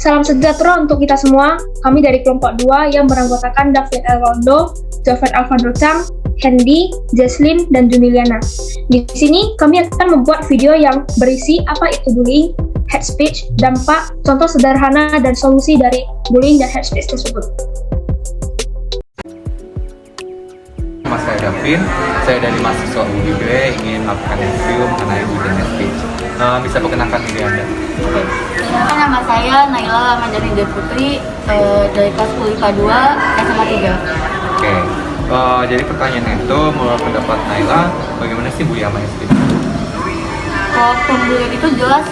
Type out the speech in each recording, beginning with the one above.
Salam sejahtera untuk kita semua. Kami dari kelompok 2 yang beranggotakan David Elrondo, Jafet Alvaro Chang, Hendy, Jesslyn, dan Jumiliana. Di sini kami akan membuat video yang berisi apa itu bullying, hate speech, dampak, contoh sederhana dan solusi dari bullying dan hate speech tersebut. Nama saya Davin, saya dari mahasiswa UIB ingin melakukan review mengenai bullying hate speech. Bisa perkenalkan diri Anda? Oke, perkenalkan nama saya Naila Madani Putri dari kelas IPA 2 SMA 3. Oke, jadi pertanyaan itu, menurut pendapat Naila, bagaimana sih bullying sama hate speech? Kalau pembulian itu jelas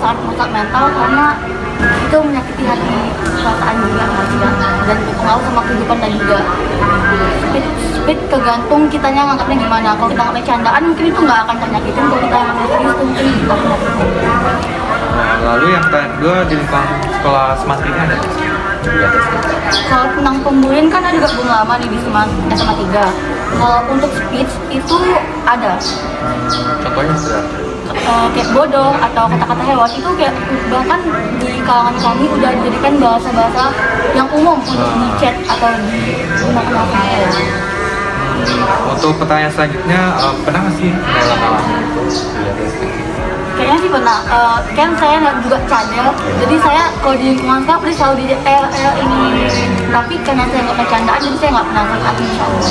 sangat merusak mental karena itu menyakiti hati perasaan juga dan berpengaruh sama kehidupan dan juga speed tergantung kitanya nganggapnya gimana. Kalau kita nganggapnya candaan mungkin itu nggak akan ternyakitin, kalau kita nganggapnya serius itu mungkin juga. Lalu yang kedua, di lingkungan sekolah Smart ini ada nggak sih? Kalau tentang pembulian kan ada juga belum lama nih di SMA 3. Kalau untuk speech itu ada. Contohnya seperti Kayak bodoh atau kata-kata hewan itu kayak bahkan di kalangan kami udah dijadikan bahasa-bahasa yang umum untuk di chat atau di gunakan ya. Untuk pertanyaan selanjutnya, pernah nggak sih Naila ngalamin itu? Kayaknya sih pernah, kan saya juga cadel, jadi saya kalau di lingkungan sekolah pasti selalu di ini. Tapi karena saya nggak bercandaan, jadi saya nggak pernah sakit insya Allah.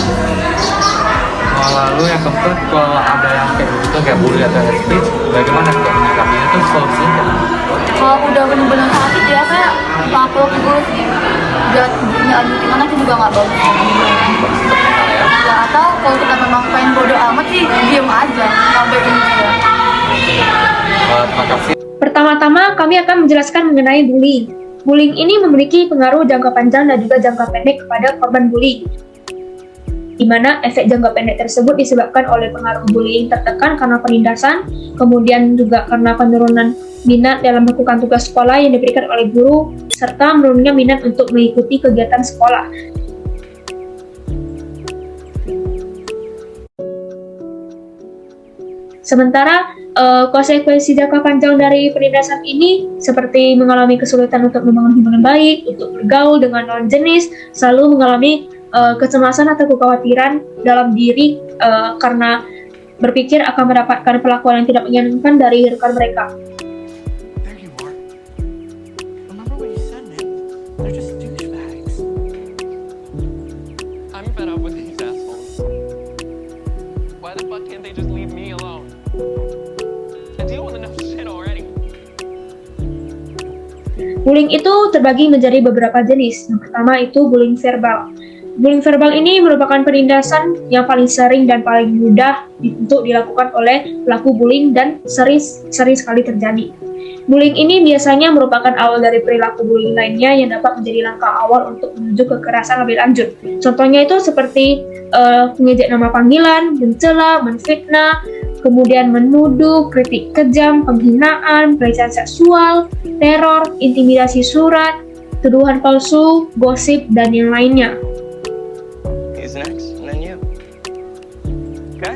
Lalu yang keempat, kalau ada yang kayak gitu, kayak bully atau hate speech, bagaimana kita menyikapinya itu, solusinya? Kalau udah benar-benar sakit ya saya lapor ke guru sih. Dan punya adu gimana itu juga nggak bagus. Ya, atau kalau kita memang pengen bodoh amat sih, diem aja, sampai ini ya. Terima kasih. Pertama-tama, kami akan menjelaskan mengenai bullying. Bullying ini memiliki pengaruh jangka panjang dan juga jangka pendek kepada korban bullying, di mana efek jangka pendek tersebut disebabkan oleh pengaruh bullying tertekan karena penindasan, kemudian juga karena penurunan minat dalam melakukan tugas sekolah yang diberikan oleh guru, serta menurunnya minat untuk mengikuti kegiatan sekolah. Sementara konsekuensi jangka panjang dari penindasan ini seperti mengalami kesulitan untuk membangun hubungan baik, untuk bergaul dengan lawan jenis, selalu mengalami kecemasan atau kekhawatiran dalam diri karena berpikir akan mendapatkan perlakuan yang tidak menyenangkan dari rekan mereka. Bullying itu terbagi menjadi beberapa jenis. Yang pertama itu bullying verbal. Bullying verbal ini merupakan penindasan yang paling sering dan paling mudah untuk dilakukan oleh pelaku bullying dan sering sekali terjadi. Bullying ini biasanya merupakan awal dari perilaku bullying lainnya yang dapat menjadi langkah awal untuk menuju kekerasan lebih lanjut. Contohnya itu seperti mengejek nama panggilan, mencela, menfitnah, kemudian menuduh, kritik kejam, penghinaan, pelecehan seksual, teror, intimidasi surat, tuduhan palsu, gosip, dan yang lainnya. Next, and then you. Okay?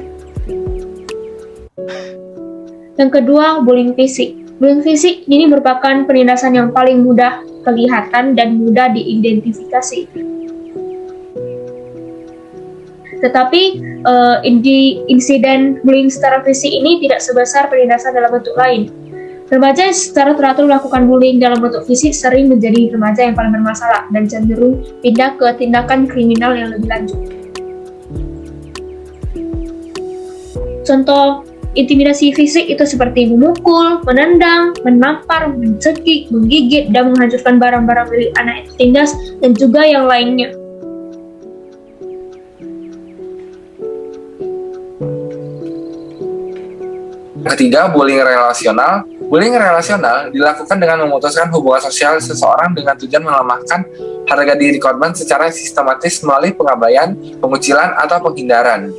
Yang kedua, bullying fisik. Bullying fisik ini merupakan penindasan yang paling mudah kelihatan dan mudah diidentifikasi. Tetapi insiden bullying secara fisik ini tidak sebesar penindasan dalam bentuk lain. Remaja yang secara teratur melakukan bullying dalam bentuk fisik sering menjadi remaja yang paling bermasalah dan cenderung pindah ke tindakan kriminal yang lebih lanjut. Contoh intimidasi fisik itu seperti memukul, menendang, menampar, mencekik, menggigit, dan menghancurkan barang-barang milik anak yang tertindas, dan juga yang lainnya. Ketiga, bullying relasional. Bullying relasional dilakukan dengan memutuskan hubungan sosial seseorang dengan tujuan melemahkan harga diri korban secara sistematis melalui pengabaian, pengucilan, atau penghindaran.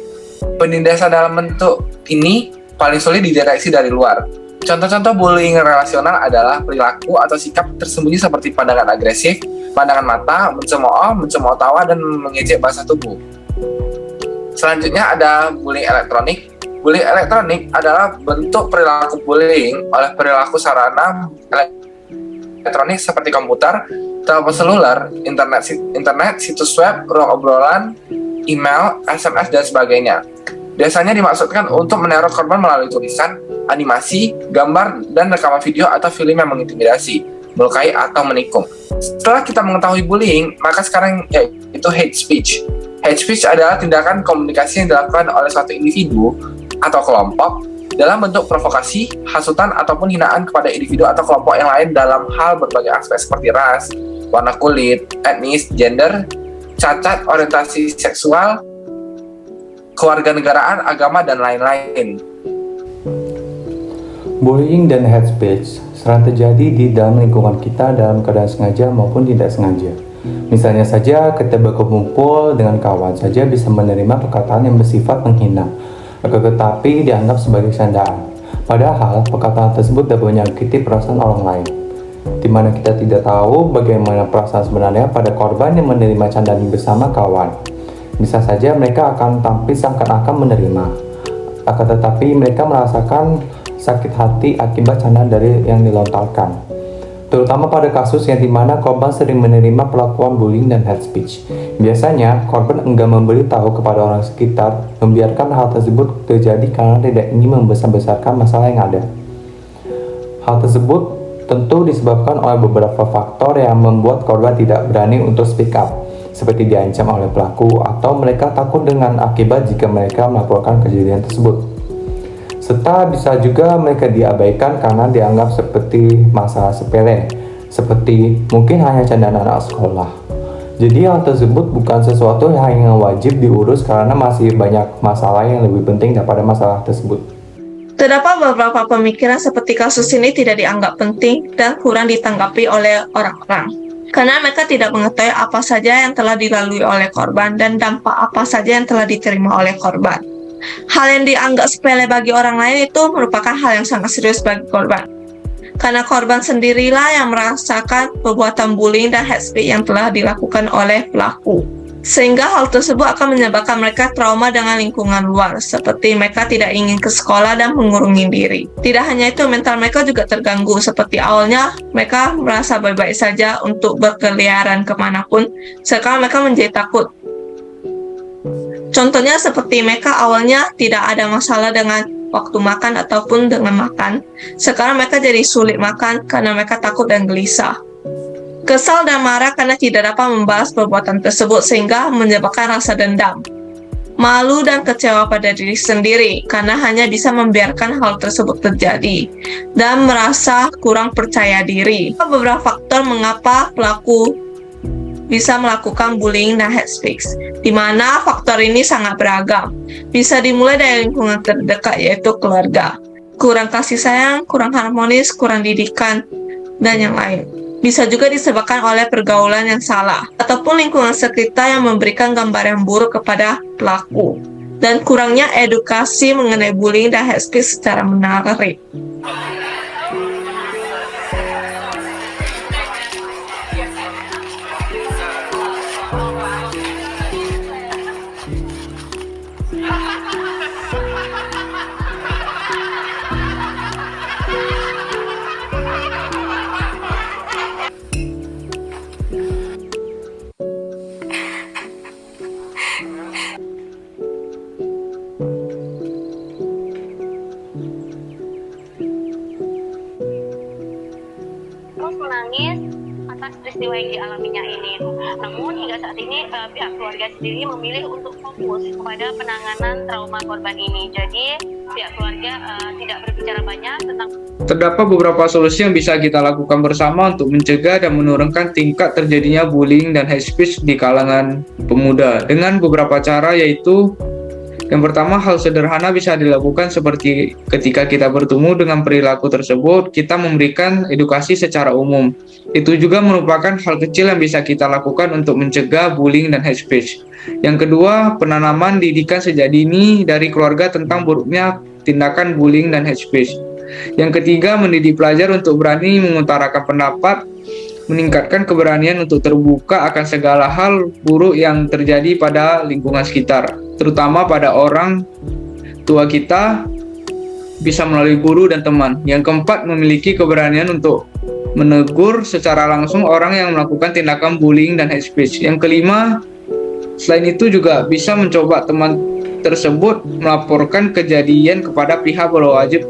Penindasan dalam bentuk ini paling sulit dideteksi dari luar. Contoh-contoh bullying relasional adalah perilaku atau sikap tersembunyi seperti pandangan agresif, pandangan mata, mencemooh tawa, dan mengejek bahasa tubuh. Selanjutnya ada bullying elektronik. Bullying elektronik adalah bentuk perilaku bullying oleh perilaku sarana elektronik seperti komputer, telepon seluler, internet, situs web, ruang obrolan, email, SMS, dan sebagainya. Biasanya dimaksudkan untuk meneror korban melalui tulisan, animasi, gambar, dan rekaman video atau film yang mengintimidasi, melukai, atau menikung. Setelah kita mengetahui bullying, maka sekarang yaitu hate speech. Hate speech adalah tindakan komunikasi yang dilakukan oleh suatu individu atau kelompok dalam bentuk provokasi, hasutan, ataupun hinaan kepada individu atau kelompok yang lain dalam hal berbagai aspek seperti ras, warna kulit, etnis, gender, cacat, orientasi seksual, kewarganegaraan, agama, dan lain-lain. Bullying dan hate speech sering terjadi di dalam lingkungan kita dalam keadaan sengaja maupun tidak sengaja. Misalnya saja, ketika berkumpul dengan kawan saja bisa menerima perkataan yang bersifat menghina, tetapi dianggap sebagai candaan. Padahal, perkataan tersebut dapat menyakiti perasaan orang lain, di mana kita tidak tahu bagaimana perasaan sebenarnya pada korban yang menerima candaan bersama kawan. Bisa saja mereka akan tampil seakan-akan menerima, akan tetapi mereka merasakan sakit hati akibat candaan dari yang dilontarkan. Terutama pada kasus yang dimana korban sering menerima perlakuan bullying dan hate speech. Biasanya, korban enggan memberitahu kepada orang sekitar, membiarkan hal tersebut terjadi karena tidak ingin membesar-besarkan masalah yang ada. Hal tersebut tentu disebabkan oleh beberapa faktor yang membuat korban tidak berani untuk speak up, seperti diancam oleh pelaku atau mereka takut dengan akibat jika mereka melaporkan kejadian tersebut. Serta bisa juga mereka diabaikan karena dianggap seperti masalah sepele, seperti mungkin hanya candaan anak sekolah. Jadi hal tersebut bukan sesuatu yang wajib diurus karena masih banyak masalah yang lebih penting daripada masalah tersebut. Terdapat beberapa pemikiran seperti kasus ini tidak dianggap penting dan kurang ditanggapi oleh orang-orang. Karena mereka tidak mengetahui apa saja yang telah dilalui oleh korban dan dampak apa saja yang telah diterima oleh korban. Hal yang dianggap sepele bagi orang lain itu merupakan hal yang sangat serius bagi korban. Karena korban sendirilah yang merasakan perbuatan bullying dan hate speech yang telah dilakukan oleh pelaku. Sehingga hal tersebut akan menyebabkan mereka trauma dengan lingkungan luar, seperti mereka tidak ingin ke sekolah dan mengurungi diri. Tidak hanya itu, mental mereka juga terganggu, seperti awalnya mereka merasa baik-baik saja untuk berkeliaran kemanapun, sekarang mereka menjadi takut. Contohnya seperti mereka awalnya tidak ada masalah dengan waktu makan ataupun dengan makan. Sekarang mereka jadi sulit makan karena mereka takut dan gelisah. Kesal dan marah karena tidak dapat membalas perbuatan tersebut sehingga menyebabkan rasa dendam. Malu dan kecewa pada diri sendiri karena hanya bisa membiarkan hal tersebut terjadi. Dan merasa kurang percaya diri. Beberapa faktor mengapa pelaku bisa melakukan bullying dan hate speech, di mana faktor ini sangat beragam. Bisa dimulai dari lingkungan terdekat yaitu keluarga, kurang kasih sayang, kurang harmonis, kurang didikan, dan yang lain. Bisa juga disebabkan oleh pergaulan yang salah, ataupun lingkungan sekitar yang memberikan gambar yang buruk kepada pelaku, dan kurangnya edukasi mengenai bullying dan hate speech secara menarik. Menangis atas peristiwa yang dialaminya ini. Namun hingga saat ini pihak keluarga sendiri memilih untuk fokus kepada penanganan trauma korban ini. Jadi pihak keluarga tidak berbicara banyak tentang. Terdapat beberapa solusi yang bisa kita lakukan bersama untuk mencegah dan menurunkan tingkat terjadinya bullying dan hate speech di kalangan pemuda dengan beberapa cara, yaitu yang pertama, hal sederhana bisa dilakukan seperti ketika kita bertemu dengan perilaku tersebut, kita memberikan edukasi secara umum. Itu juga merupakan hal kecil yang bisa kita lakukan untuk mencegah bullying dan hate speech. Yang kedua, penanaman didikan sejak dini dari keluarga tentang buruknya tindakan bullying dan hate speech. Yang ketiga, mendidik pelajar untuk berani mengutarakan pendapat, meningkatkan keberanian untuk terbuka akan segala hal buruk yang terjadi pada lingkungan sekitar, terutama pada orang tua kita, bisa melalui guru dan teman. Yang keempat, memiliki keberanian untuk menegur secara langsung orang yang melakukan tindakan bullying dan hate speech. Yang kelima, selain itu juga bisa mencoba teman tersebut melaporkan kejadian kepada pihak berwajib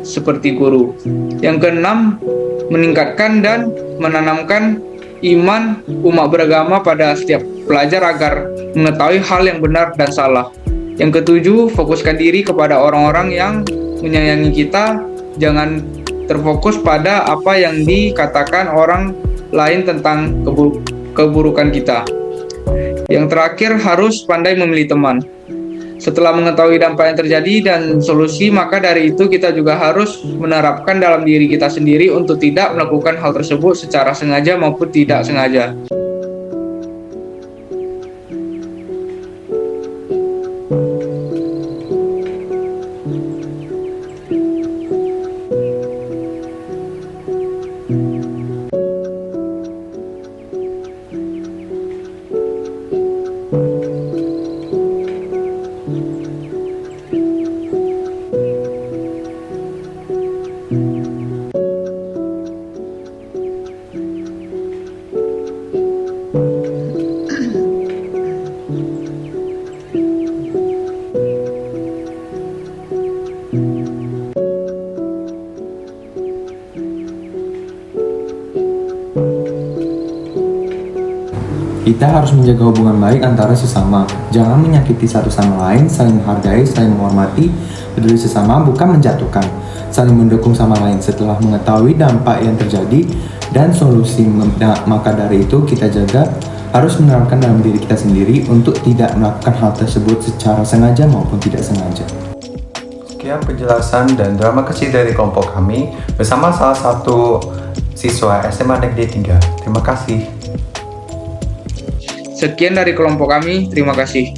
seperti guru. Yang keenam, meningkatkan dan menanamkan iman umat beragama pada setiap pelajar agar mengetahui hal yang benar dan salah. Yang ketujuh, fokuskan diri kepada orang-orang yang menyayangi kita, jangan terfokus pada apa yang dikatakan orang lain tentang keburukan kita. Yang terakhir, harus pandai memilih teman. Setelah mengetahui dampak yang terjadi dan solusi, maka dari itu kita juga harus menerapkan dalam diri kita sendiri untuk tidak melakukan hal tersebut secara sengaja maupun tidak sengaja. Kita harus menjaga hubungan baik antara sesama. Jangan menyakiti satu sama lain, saling menghargai, saling menghormati, peduli sesama bukan menjatuhkan, saling mendukung sama lain. Setelah mengetahui dampak yang terjadi dan solusi, maka dari itu kita juga harus menerapkan dalam diri kita sendiri untuk tidak melakukan hal tersebut secara sengaja maupun tidak sengaja. Sekian penjelasan dan drama kecil dari kelompok kami bersama salah satu siswa SMA Negeri 3. Terima kasih. Sekian dari kelompok kami, terima kasih.